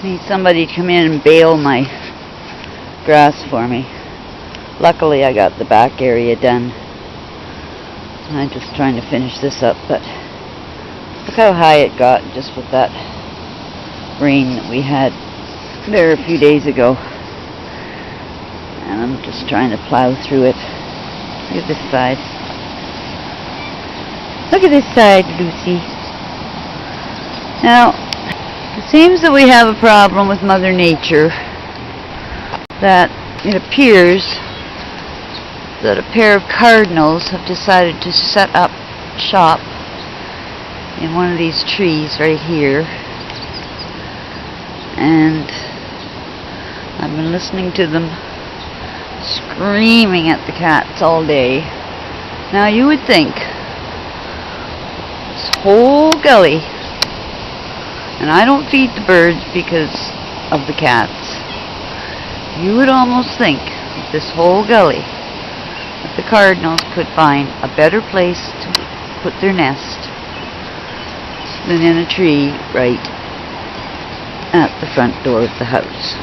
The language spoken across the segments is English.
Need somebody to come in and bale my grass for me. Luckily I got the back area done. I'm just trying to finish this up, but look how high it got just with that rain that we had there a few days ago. And I'm just trying to plow through it. Look at this side. Look at this side, Lucy. Now, it seems that we have a problem with Mother Nature, that it appears that a pair of cardinals have decided to set up shop in one of these trees right here. And I've been listening to them screaming at the cats all day. Now you would think this whole gully, and I don't feed the birds because of the cats, you would almost think that this whole gully, that the cardinals could find a better place to put their nest than in a tree right at the front door of the house.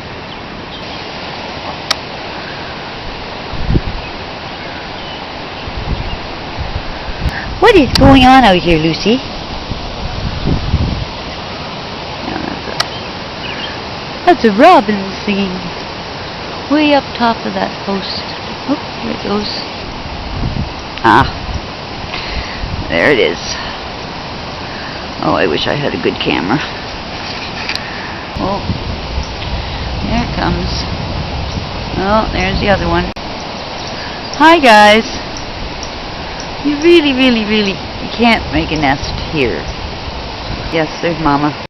What is going on out here, Lucy? That's a robin singing way up top of that post. Oh, there it goes. Ah, there it is. Oh, I wish I had a good camera. Oh, there it comes. Oh, there's the other one. Hi, guys. You really, you can't make a nest here. Yes, there's Mama.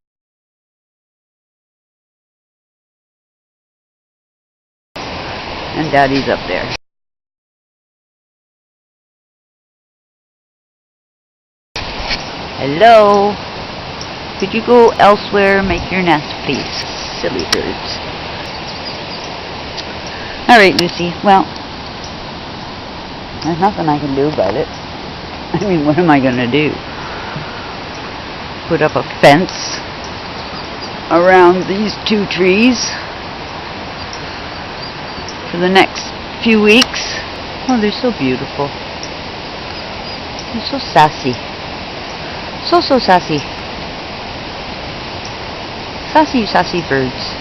And Daddy's up there. Hello? Could you go elsewhere and make your nest, please? Silly birds. Alright, Lucy. Well, there's nothing I can do about it. I mean, what am I going to do? Put up a fence around these two trees for the next few weeks? Oh, they're so beautiful. They're so sassy. So sassy. Sassy birds.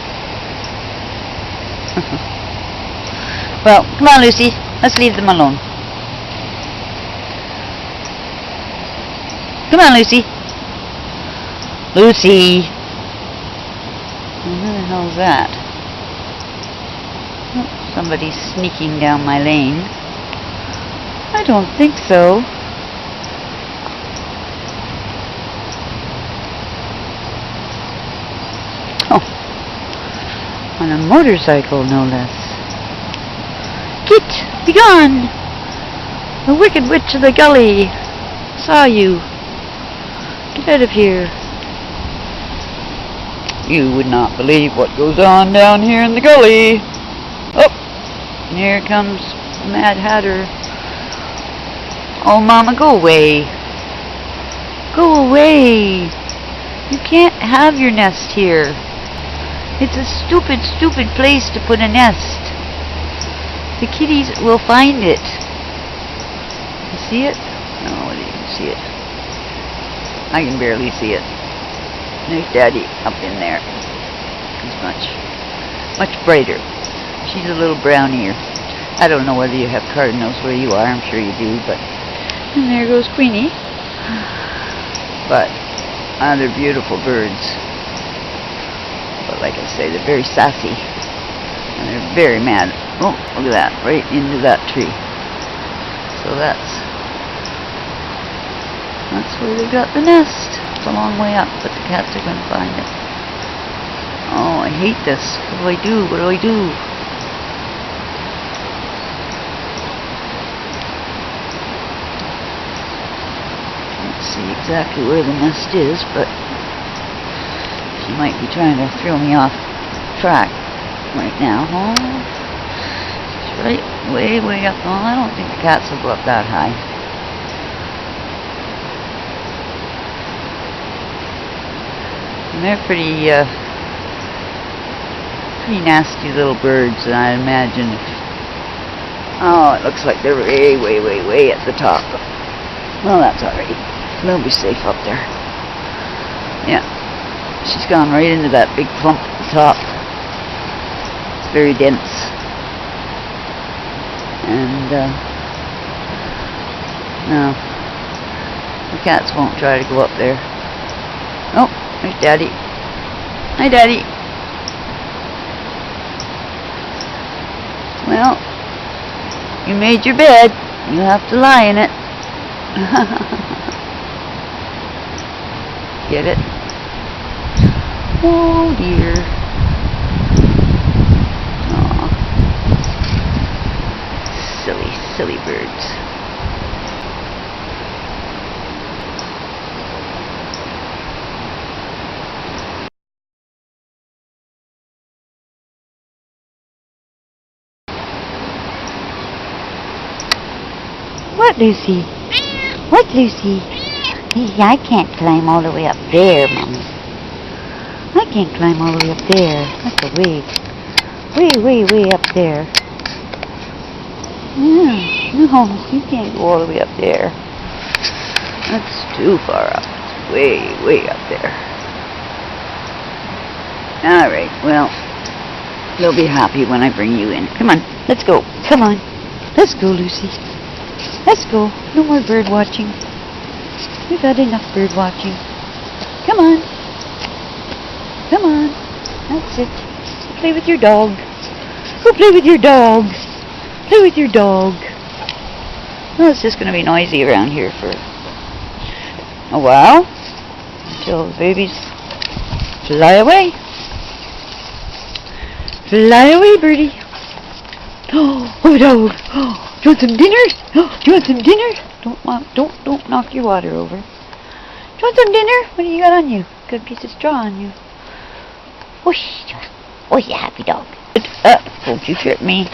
Well, come on, Lucy. Let's leave them alone. Come on, Lucy. Lucy. Who the hell is that? Oh, somebody's sneaking down my lane. I don't think so. Oh. On a motorcycle, no less. Get! Begone! The wicked witch of the gully saw you. Get out of here. You would not believe what goes on down here in the gully. Oh, here comes the Mad Hatter. Oh, Mama, go away. Go away. You can't have your nest here. It's a stupid place to put a nest. The kitties will find it. You see it? No, you can see it. I can barely see it. There's Daddy up in there. He's much brighter. She's a little brownier. I don't know whether you have cardinals where you are. I'm sure you do, but... And there goes Queenie. But, they're beautiful birds. But like I say, they're very sassy. And they're very mad. Oh, look at that. Right into that tree. So that's where they got the nest. It's a long way up, but the cats are going to find it. Oh, I hate this. What do I do? What do I do? Can't see exactly where the nest is, but she might be trying to throw me off track right now. Oh, she's right way up. Oh, I don't think the cats will go up that high. And they're pretty Pretty nasty little birds, and I imagine if... Oh, it looks like they're way at the top. Well, that's alright. They'll be safe up there. Yeah. She's gone right into that big clump at the top. It's very dense. And, no. The cats won't try to go up there. Oh, there's Daddy. Hi, Daddy. Well, you made your bed. You have to lie in it. Get it? Oh dear. Aw. Silly birds. What, Lucy? What, Lucy? I can't climb all the way up there, Mommy. I can't climb all the way up there. That's a way up there. Yeah, no, you can't go all the way up there. That's too far up. It's way up there. Alright, well, they'll be happy when I bring you in. Come on, let's go. Come on. Let's go, Lucy. Let's go. No more bird watching. We've had enough bird watching. Come on. Come on. That's it. Play with your dog. Go play with your dog. Play with your dog. Well, it's just going to be noisy around here for a while. Until the babies fly away. Fly away, birdie. Oh, dog. Oh, do you want some dinner? Oh, do you want some dinner? Don't knock your water over. Do you want some dinner? What do you got on you? Got a piece of straw on you. Whoosh. Oh, you happy dog. Don't you trip me.